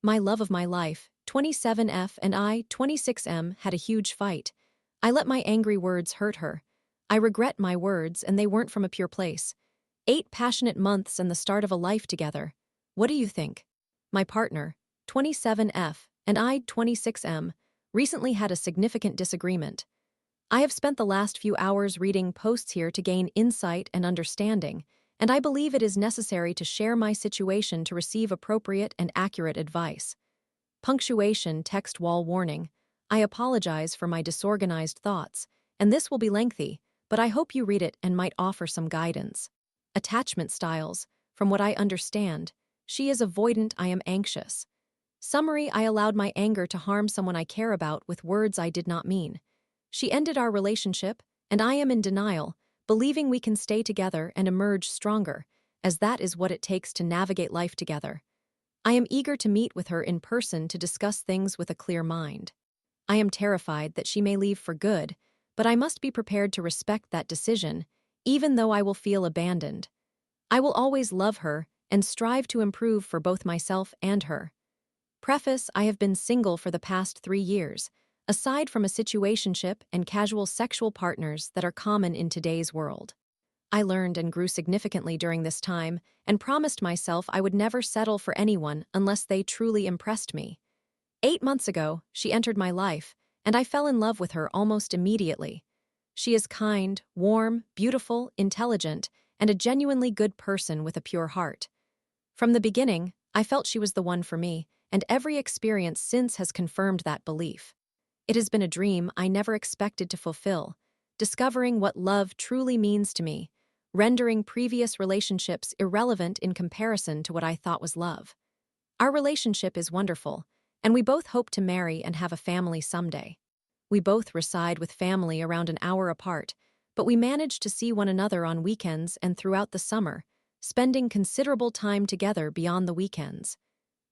My love of my life, 27F, and I, 26M, had a huge fight. I let my angry words hurt her. I regret my words, and they weren't from a pure place. 8 passionate months and the start of a life together. What do you think? My partner, 27F, and I, 26M, recently had a significant disagreement. I have spent the last few hours reading posts here to gain insight and understanding, and I believe it is necessary to share my situation to receive appropriate and accurate advice. Punctuation text wall warning. I apologize for my disorganized thoughts, and this will be lengthy, but I hope you read it and might offer some guidance. Attachment styles. From what I understand, she is avoidant, I am anxious. Summary: I allowed my anger to harm someone I care about with words I did not mean. She ended our relationship, and I am in denial, believing we can stay together and emerge stronger, as that is what it takes to navigate life together. I am eager to meet with her in person to discuss things with a clear mind. I am terrified that she may leave for good, but I must be prepared to respect that decision, even though I will feel abandoned. I will always love her and strive to improve for both myself and her. Preface: I have been single for the past 3 years, aside from a situationship and casual sexual partners that are common in today's world. I learned and grew significantly during this time and promised myself I would never settle for anyone unless they truly impressed me. 8 months ago, she entered my life, and I fell in love with her almost immediately. She is kind, warm, beautiful, intelligent, and a genuinely good person with a pure heart. From the beginning, I felt she was the one for me, and every experience since has confirmed that belief. It has been a dream I never expected to fulfill, discovering what love truly means to me, rendering previous relationships irrelevant in comparison to what I thought was love. Our relationship is wonderful, and we both hope to marry and have a family someday. We both reside with family around an hour apart, but we manage to see one another on weekends and throughout the summer, spending considerable time together beyond the weekends.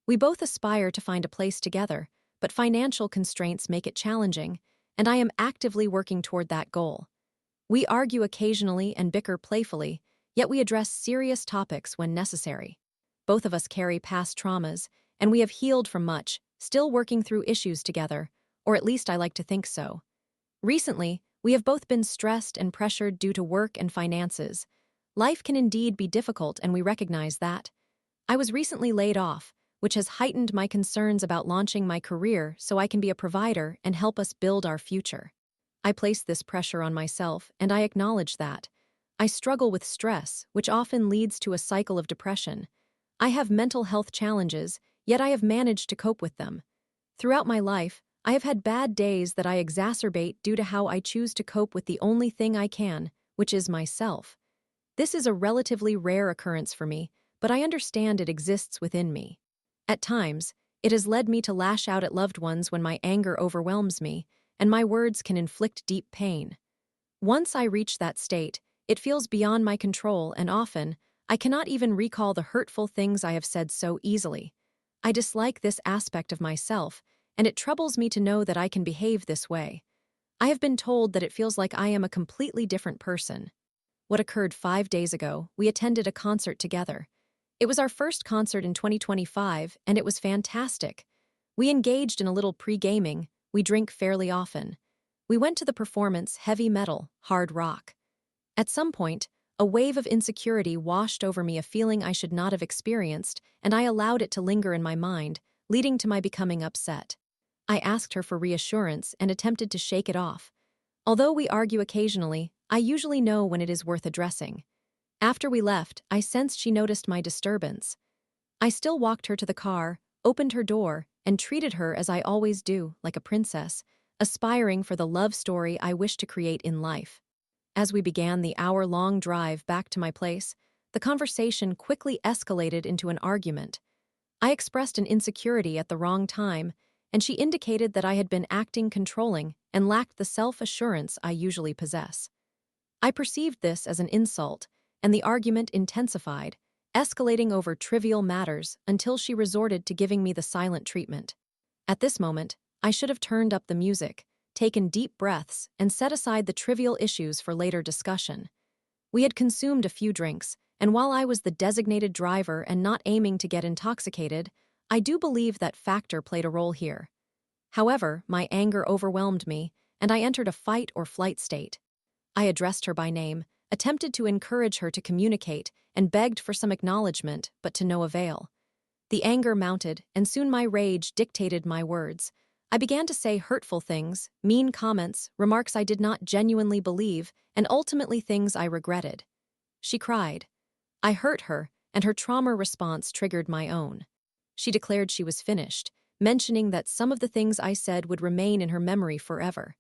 We both aspire to find a place together, but financial constraints make it challenging, and I am actively working toward that goal. We argue occasionally and bicker playfully, yet we address serious topics when necessary. Both of us carry past traumas, and we have healed from much, still working through issues together, or at least I like to think so. Recently, we have both been stressed and pressured due to work and finances. Life can indeed be difficult, and we recognize that. I was recently laid off, which has heightened my concerns about launching my career so I can be a provider and help us build our future. I place this pressure on myself, and I acknowledge that. I struggle with stress, which often leads to a cycle of depression. I have mental health challenges, yet I have managed to cope with them. Throughout my life, I have had bad days that I exacerbate due to how I choose to cope with the only thing I can, which is myself. This is a relatively rare occurrence for me, but I understand it exists within me. At times, it has led me to lash out at loved ones when my anger overwhelms me, and my words can inflict deep pain. Once I reach that state, it feels beyond my control, and often, I cannot even recall the hurtful things I have said so easily. I dislike this aspect of myself, and it troubles me to know that I can behave this way. I have been told that it feels like I am a completely different person. What occurred 5 days ago, we attended a concert together. It was our first concert in 2025, and it was fantastic. We engaged in a little pre-gaming. We drink fairly often. We went to the performance heavy metal, hard rock. At some point, a wave of insecurity washed over me, a feeling I should not have experienced, and I allowed it to linger in my mind, leading to my becoming upset. I asked her for reassurance and attempted to shake it off. Although we argue occasionally, I usually know when it is worth addressing. After we left, I sensed she noticed my disturbance. I still walked her to the car, opened her door, and treated her as I always do, like a princess, aspiring for the love story I wish to create in life. As we began the hour-long drive back to my place, the conversation quickly escalated into an argument. I expressed an insecurity at the wrong time, and she indicated that I had been acting controlling and lacked the self-assurance I usually possess. I perceived this as an insult, and the argument intensified, escalating over trivial matters until she resorted to giving me the silent treatment. At this moment, I should have turned up the music, taken deep breaths, and set aside the trivial issues for later discussion. We had consumed a few drinks, and while I was the designated driver and not aiming to get intoxicated, I do believe that factor played a role here. However, my anger overwhelmed me, and I entered a fight or flight state. I addressed her by name, attempted to encourage her to communicate, and begged for some acknowledgement, but to no avail. The anger mounted, and soon my rage dictated my words. I began to say hurtful things, mean comments, remarks I did not genuinely believe, and ultimately things I regretted. She cried. I hurt her, and her trauma response triggered my own. She declared she was finished, mentioning that some of the things I said would remain in her memory forever.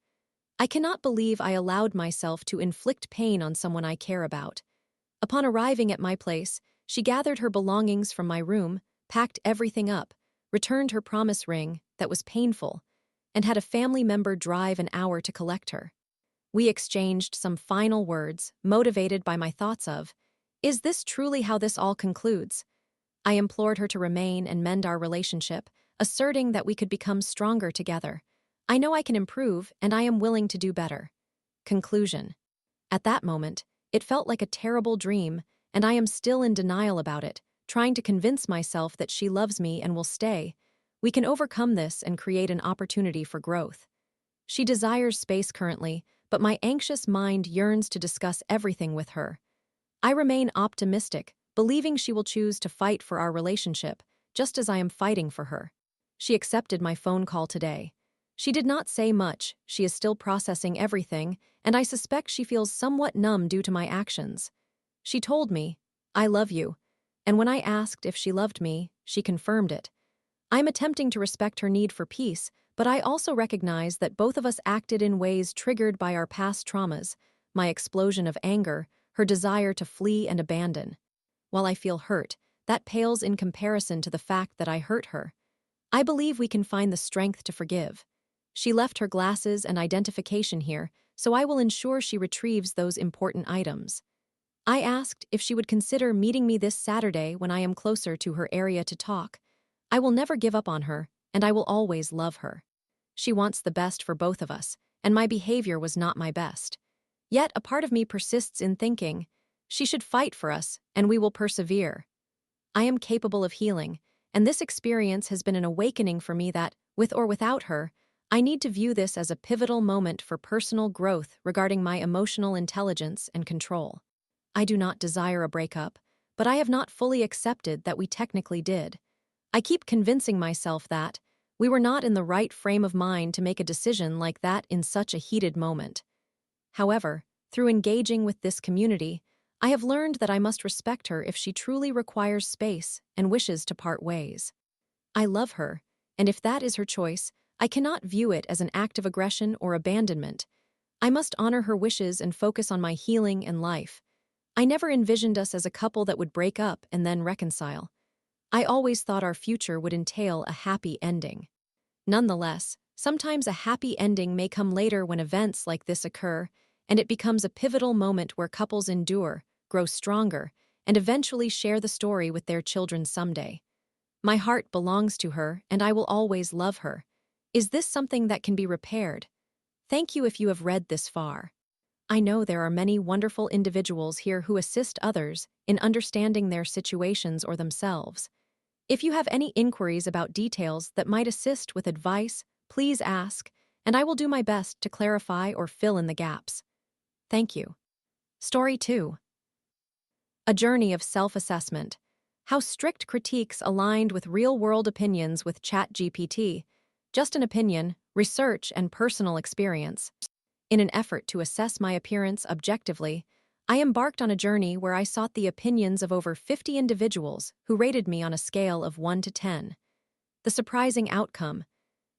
I cannot believe I allowed myself to inflict pain on someone I care about. Upon arriving at my place, she gathered her belongings from my room, packed everything up, returned her promise ring, that was painful, and had a family member drive an hour to collect her. We exchanged some final words, motivated by my thoughts of, is this truly how this all concludes? I implored her to remain and mend our relationship, asserting that we could become stronger together. I know I can improve, and I am willing to do better. Conclusion. At that moment, it felt like a terrible dream, and I am still in denial about it, trying to convince myself that she loves me and will stay. We can overcome this and create an opportunity for growth. She desires space currently, but my anxious mind yearns to discuss everything with her. I remain optimistic, believing she will choose to fight for our relationship, just as I am fighting for her. She accepted my phone call today. She did not say much, she is still processing everything, and I suspect she feels somewhat numb due to my actions. She told me, I love you, and when I asked if she loved me, she confirmed it. I'm attempting to respect her need for peace, but I also recognize that both of us acted in ways triggered by our past traumas, my explosion of anger, her desire to flee and abandon. While I feel hurt, that pales in comparison to the fact that I hurt her. I believe we can find the strength to forgive. She left her glasses and identification here, so I will ensure she retrieves those important items. I asked if she would consider meeting me this Saturday when I am closer to her area to talk. I will never give up on her, and I will always love her. She wants the best for both of us, and my behavior was not my best. Yet a part of me persists in thinking, she should fight for us, and we will persevere. I am capable of healing, and this experience has been an awakening for me that, with or without her, I need to view this as a pivotal moment for personal growth regarding my emotional intelligence and control. I do not desire a breakup, but I have not fully accepted that we technically did. I keep convincing myself that we were not in the right frame of mind to make a decision like that in such a heated moment. However, through engaging with this community, I have learned that I must respect her if she truly requires space and wishes to part ways. I love her, and if that is her choice, I cannot view it as an act of aggression or abandonment. I must honor her wishes and focus on my healing and life. I never envisioned us as a couple that would break up and then reconcile. I always thought our future would entail a happy ending. Nonetheless, sometimes a happy ending may come later when events like this occur, and it becomes a pivotal moment where couples endure, grow stronger, and eventually share the story with their children someday. My heart belongs to her, and I will always love her. Is this something that can be repaired? Thank you if you have read this far. I know there are many wonderful individuals here who assist others in understanding their situations or themselves. If you have any inquiries about details that might assist with advice, please ask, and I will do my best to clarify or fill in the gaps. Thank you. Story 2. A journey of self-assessment. How strict critiques aligned with real-world opinions with ChatGPT. Just an opinion, research, and personal experience. In an effort to assess my appearance objectively, I embarked on a journey where I sought the opinions of over 50 individuals who rated me on a scale of 1 to 10. The surprising outcome.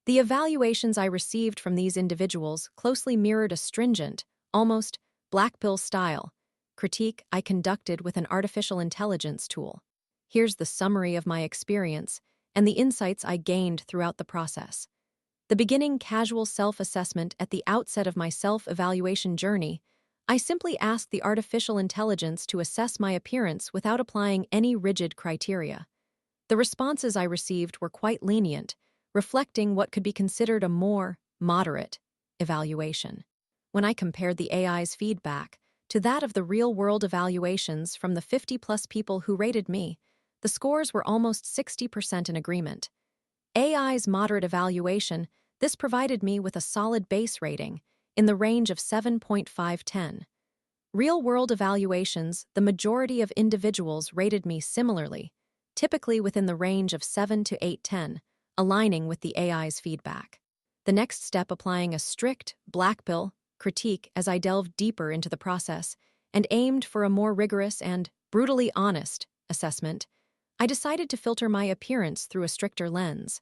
The evaluations I received from these individuals closely mirrored a stringent, almost black pill style critique I conducted with an artificial intelligence tool. Here's the summary of my experience and the insights I gained throughout the process. The beginning casual self-assessment at the outset of my self-evaluation journey, I simply asked the artificial intelligence to assess my appearance without applying any rigid criteria. The responses I received were quite lenient, reflecting what could be considered a more moderate evaluation. When I compared the AI's feedback to that of the real-world evaluations from the 50-plus people who rated me, the scores were almost 60% in agreement. AI's moderate evaluation, this provided me with a solid base rating in the range of 7.5/10. Real-world evaluations, the majority of individuals rated me similarly, typically within the range of 7 to 8/10, aligning with the AI's feedback. The next step, applying a strict, black pill critique as I delved deeper into the process and aimed for a more rigorous and brutally honest assessment, I decided to filter my appearance through a stricter lens.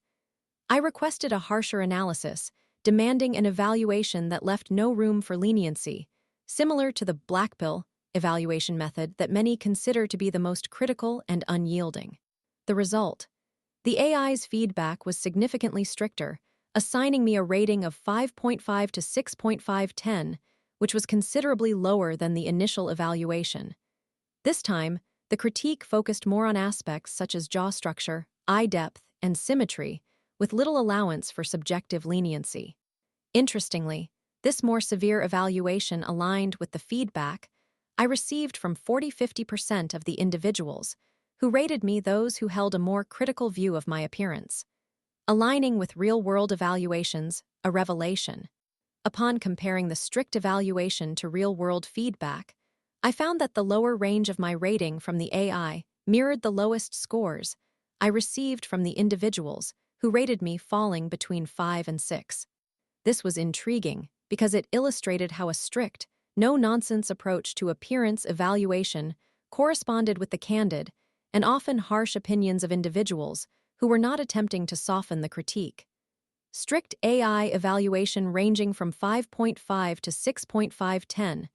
I requested a harsher analysis, demanding an evaluation that left no room for leniency, similar to the black pill evaluation method that many consider to be the most critical and unyielding. The result? The AI's feedback was significantly stricter, assigning me a rating of 5.5 to 6.5/10, which was considerably lower than the initial evaluation. This time, the critique focused more on aspects such as jaw structure, eye depth, and symmetry, with little allowance for subjective leniency. Interestingly, this more severe evaluation aligned with the feedback I received from 40–50% of the individuals who rated me those who held a more critical view of my appearance. Aligning with real-world evaluations, a revelation. Upon comparing the strict evaluation to real-world feedback, I found that the lower range of my rating from the AI mirrored the lowest scores I received from the individuals who rated me falling between 5 and 6. This was intriguing because it illustrated how a strict, no-nonsense approach to appearance evaluation corresponded with the candid and often harsh opinions of individuals who were not attempting to soften the critique. Strict AI evaluation ranging from 5.5 to 6.5/10,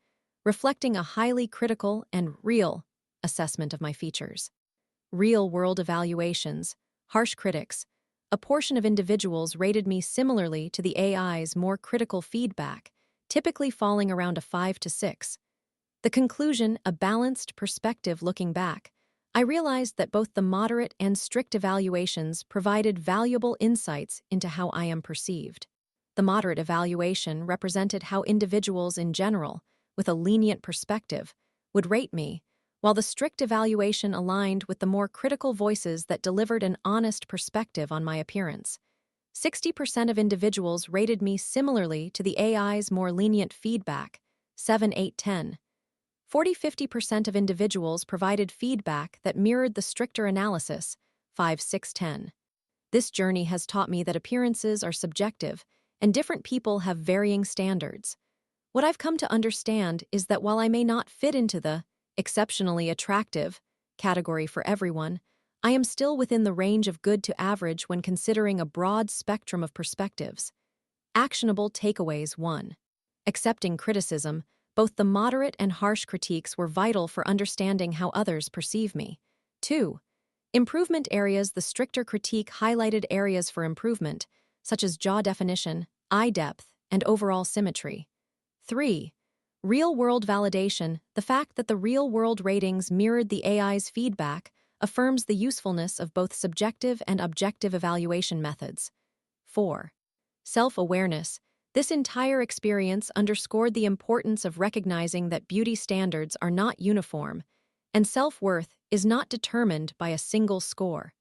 reflecting a highly critical and real assessment of my features. Real-world evaluations, harsh critics. A portion of individuals rated me similarly to the AI's more critical feedback, typically falling around a 5 to 6. The conclusion, a balanced perspective looking back, I realized that both the moderate and strict evaluations provided valuable insights into how I am perceived. The moderate evaluation represented how individuals in general, with a lenient perspective, would rate me, while the strict evaluation aligned with the more critical voices that delivered an honest perspective on my appearance. 60% of individuals rated me similarly to the AI's more lenient feedback, 7, 8, 10. 40–50% of individuals provided feedback that mirrored the stricter analysis, 5, 6, 10. This journey has taught me that appearances are subjective, and different people have varying standards. What I've come to understand is that while I may not fit into the exceptionally attractive category for everyone, I am still within the range of good to average when considering a broad spectrum of perspectives. Actionable takeaways. 1. Accepting criticism, both the moderate and harsh critiques were vital for understanding how others perceive me. 2. Improvement areas. The stricter critique highlighted areas for improvement, such as jaw definition, eye depth, and overall symmetry. 3. Real-world validation. The fact that the real-world ratings mirrored the AI's feedback affirms the usefulness of both subjective and objective evaluation methods. 4. Self-awareness. This entire experience underscored the importance of recognizing that beauty standards are not uniform, and self-worth is not determined by a single score.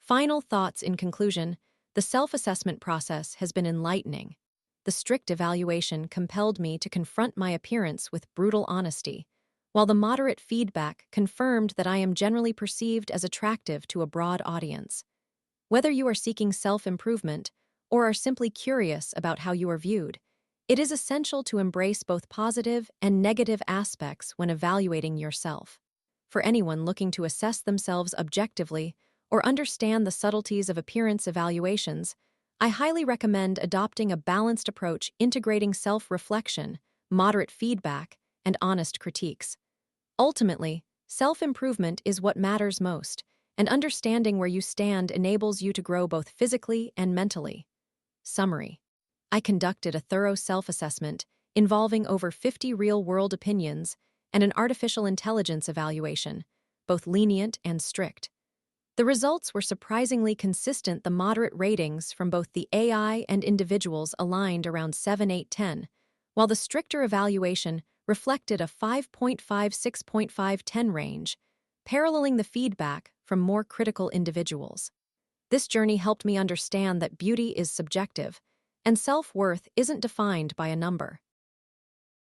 Final thoughts. In conclusion, the self-assessment process has been enlightening. The strict evaluation compelled me to confront my appearance with brutal honesty, while the moderate feedback confirmed that I am generally perceived as attractive to a broad audience. Whether you are seeking self-improvement or are simply curious about how you are viewed, it is essential to embrace both positive and negative aspects when evaluating yourself. For anyone looking to assess themselves objectively or understand the subtleties of appearance evaluations, I highly recommend adopting a balanced approach integrating self-reflection, moderate feedback, and honest critiques. Ultimately, self-improvement is what matters most, and understanding where you stand enables you to grow both physically and mentally. Summary. I conducted a thorough self-assessment involving over 50 real-world opinions and an artificial intelligence evaluation, both lenient and strict. The results were surprisingly consistent. The moderate ratings from both the AI and individuals aligned around 7, 8, 10, while the stricter evaluation reflected a 5.5–6.5–10 range, paralleling the feedback from more critical individuals. This journey helped me understand that beauty is subjective, and self-worth isn't defined by a number.